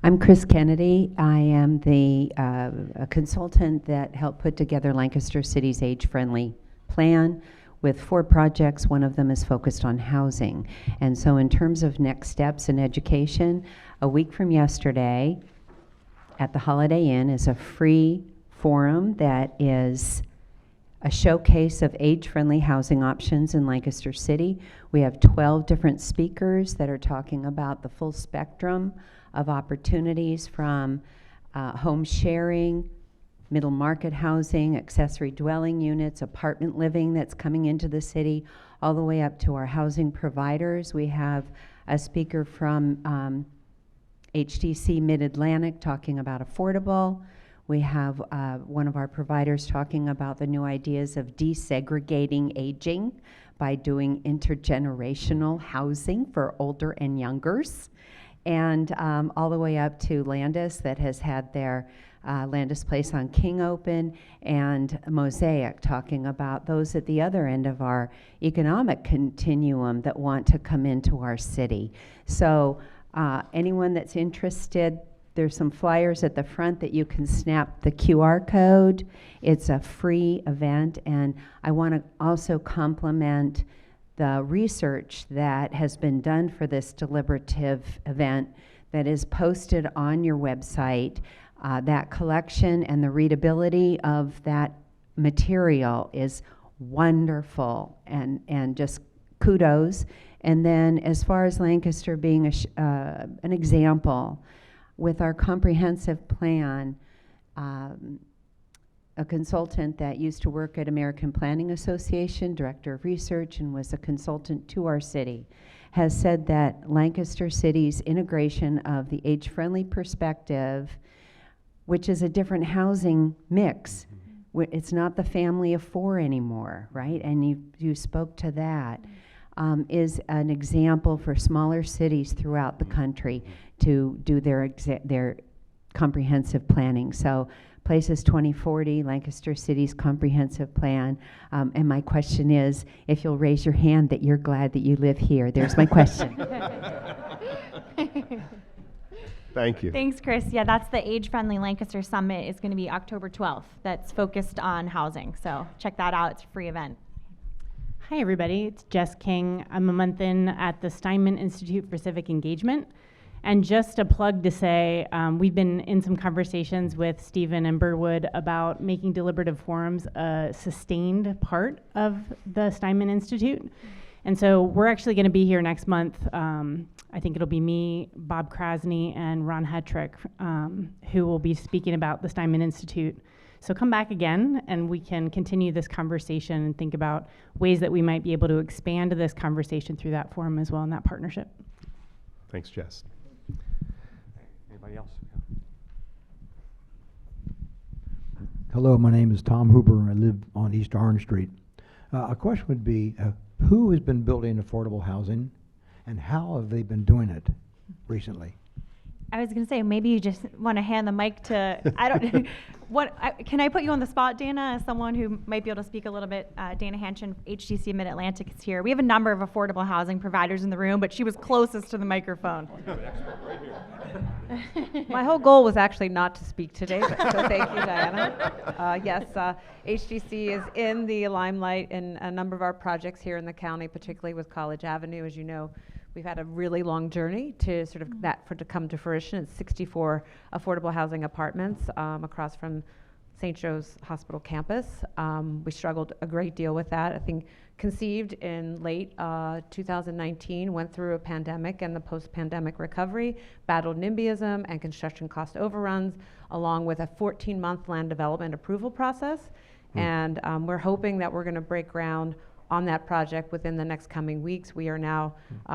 I'm Chris Kennedy. I am a consultant that helped put together Lancaster City's age-friendly plan with 4 projects. One of them is focused on housing. And so in terms of next steps in education, a week from yesterday at the Holiday Inn is a free forum that is a showcase of age-friendly housing options in Lancaster City. We have 12 different speakers that are talking about the full spectrum of opportunities from home sharing, middle market housing, accessory dwelling units, apartment living that's coming into the city, all the way up to our housing providers. We have a speaker from HDC Mid-Atlantic talking about affordable. We have one of our providers talking about the new ideas of desegregating aging by doing intergenerational housing for older and youngers. And all the way up to Landis that has had their Landis Place on King open, and Mosaic talking about those at the other end of our economic continuum that want to come into our city. So anyone that's interested, there's some flyers at the front that you can snap the QR code. It's a free event, and I want to also compliment the research that has been done for this deliberative event that is posted on your website. That collection and the readability of that material is wonderful, and just kudos. And then as far as Lancaster being an example, with our comprehensive plan, a consultant that used to work at American Planning Association, director of research, and was a consultant to our city, has said that Lancaster City's integration of the age-friendly perspective, which is a different housing mix, it's not the family of 4 anymore, right? And you spoke to that, is an example for smaller cities throughout the country to do their comprehensive planning. So Places 2040, Lancaster City's comprehensive plan. And my question is, if you'll raise your hand that you're glad that you live here. There's my question. Thank you. Thanks, Chris. Yeah, that's the Age Friendly Lancaster Summit. It's going to be October 12th. That's focused on housing. So check that out. It's a free event. Hi, everybody. It's Jess King. I'm a month in at the Steinman Institute for Civic Engagement. And just a plug to say, we've been in some conversations with Stephen and Burwood about making deliberative forums a sustained part of the Steinman Institute. And so we're actually going to be here next month. I think it'll be me, Bob Krasny, and Ron Hetrick, who will be speaking about the Steinman Institute. So come back again, and we can continue this conversation and think about ways that we might be able to expand this conversation through that forum as well in that partnership. Thanks, Jess. Anybody else? Hello, my name is Tom Huber. I live on East Orange Street. A question would be, who has been building affordable housing, and how have they been doing it recently? I was going to say, maybe you just want to hand the mic to, I don't, can I put you on the spot, Dana, as someone who might be able to speak a little bit? Dana Hanshin, HTC Mid-Atlantic is here. We have a number of affordable housing providers in the room, but she was closest to the microphone. My whole goal was actually not to speak today, but so thank you, Diana. Yes, HTC is in the limelight in a number of our projects here in the county, particularly with College Avenue. As you know, we've had a really long journey to sort of to come to fruition. It's 64 affordable housing apartments across from St. Joe's Hospital campus. We struggled a great deal with that. I think conceived in late 2019, went through a pandemic and the post-pandemic recovery, battled NIMBYism and construction cost overruns, along with a 14-month land development approval process. And we're hoping that we're going to break ground on that project within the next coming weeks. We are now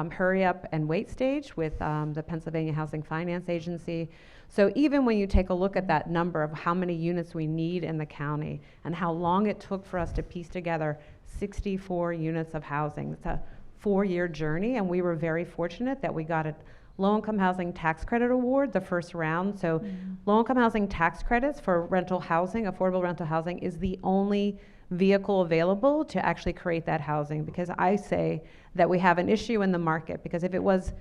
hurry up and wait stage with the Pennsylvania Housing Finance Agency. So even when you take a look at that number of how many units we need in the county and how long it took for us to piece together 64 units of housing, it's a 4-year journey, and we were very fortunate that we got a low-income housing tax credit award the first round. So low-income housing tax credits for rental housing, affordable rental housing, is the only vehicle available to actually create that housing, because I say that we have an issue in the market, because if it was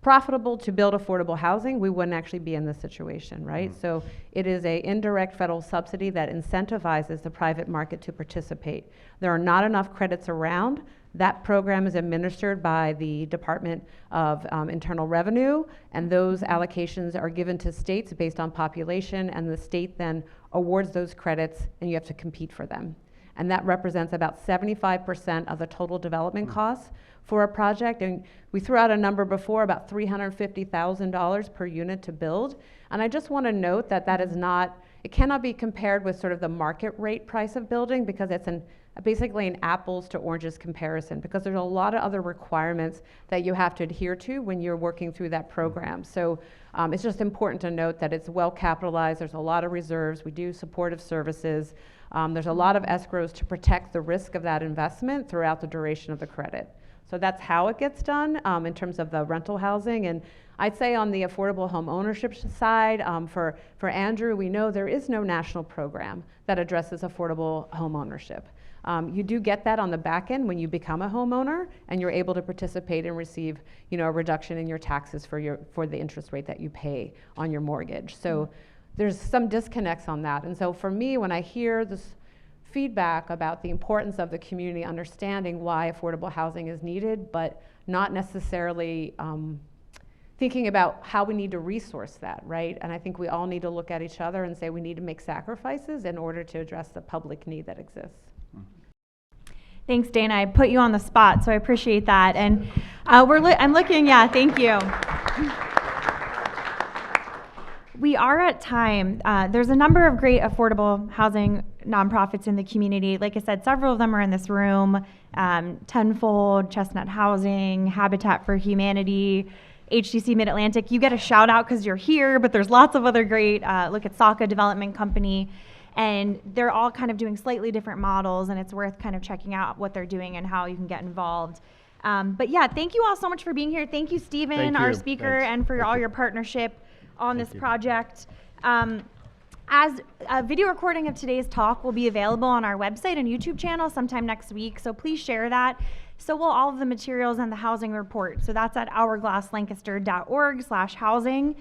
profitable to build affordable housing, we wouldn't actually be in this situation, right? So it is an indirect federal subsidy that incentivizes the private market to participate. There are not enough credits around. That program is administered by the Department of Internal Revenue, and those allocations are given to states based on population, and the state then awards those credits, and you have to compete for them. And that represents about 75% of the total development costs for a project. And we threw out a number before, about $350,000 per unit to build. And I just want to note that that is not, it cannot be compared with sort of the market rate price of building, because it's basically an apples to oranges comparison, because there's a lot of other requirements that you have to adhere to when you're working through that program. So it's just important to note that it's well capitalized. There's a lot of reserves. We do supportive services. There's a lot of escrows to protect the risk of that investment throughout the duration of the credit. So that's how it gets done in terms of the rental housing. And I'd say on the affordable home ownership side, for Andrew, we know there is no national program that addresses affordable home ownership. You do get that on the back end when you become a homeowner, and you're able to participate and receive, a reduction in your taxes for the interest rate that you pay on your mortgage. So there's some disconnects on that. And so for me, when I hear this feedback about the importance of the community understanding why affordable housing is needed, but not necessarily thinking about how we need to resource that, right? And I think we all need to look at each other and say we need to make sacrifices in order to address the public need that exists. Thanks, Dana. I put you on the spot, so I appreciate that. And I'm looking, yeah, thank you. We are at time. There's a number of great affordable housing nonprofits in the community. Like I said, several of them are in this room. Tenfold, Chestnut Housing, Habitat for Humanity, HDC Mid-Atlantic. You get a shout out because you're here, but there's lots of other great, look at Saka Development Company. And they're all kind of doing slightly different models, and it's worth kind of checking out what they're doing and how you can get involved. But yeah, thank you all so much for being here. Thank you, Stephen, Thank our you. speaker, Thanks. and for Thank all you. your partnership on Thank this you. project. As a video recording of today's talk will be available on our website and YouTube channel sometime next week, so please share that. So will all of the materials and the housing report. So that's at hourglasslancaster.org/housing.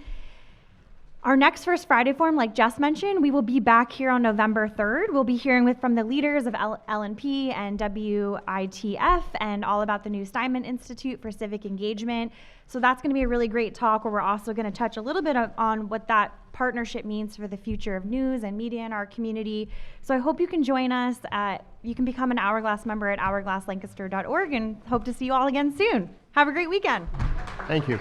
Our next First Friday Forum, like Jess mentioned, we will be back here on November 3rd. We'll be hearing from the leaders of LNP and WITF and all about the new Steinman Institute for Civic Engagement. So that's going to be a really great talk where we're also going to touch a little bit on what that partnership means for the future of news and media in our community. So I hope you can join us. You can become an Hourglass member at hourglasslancaster.org, and hope to see you all again soon. Have a great weekend. Thank you.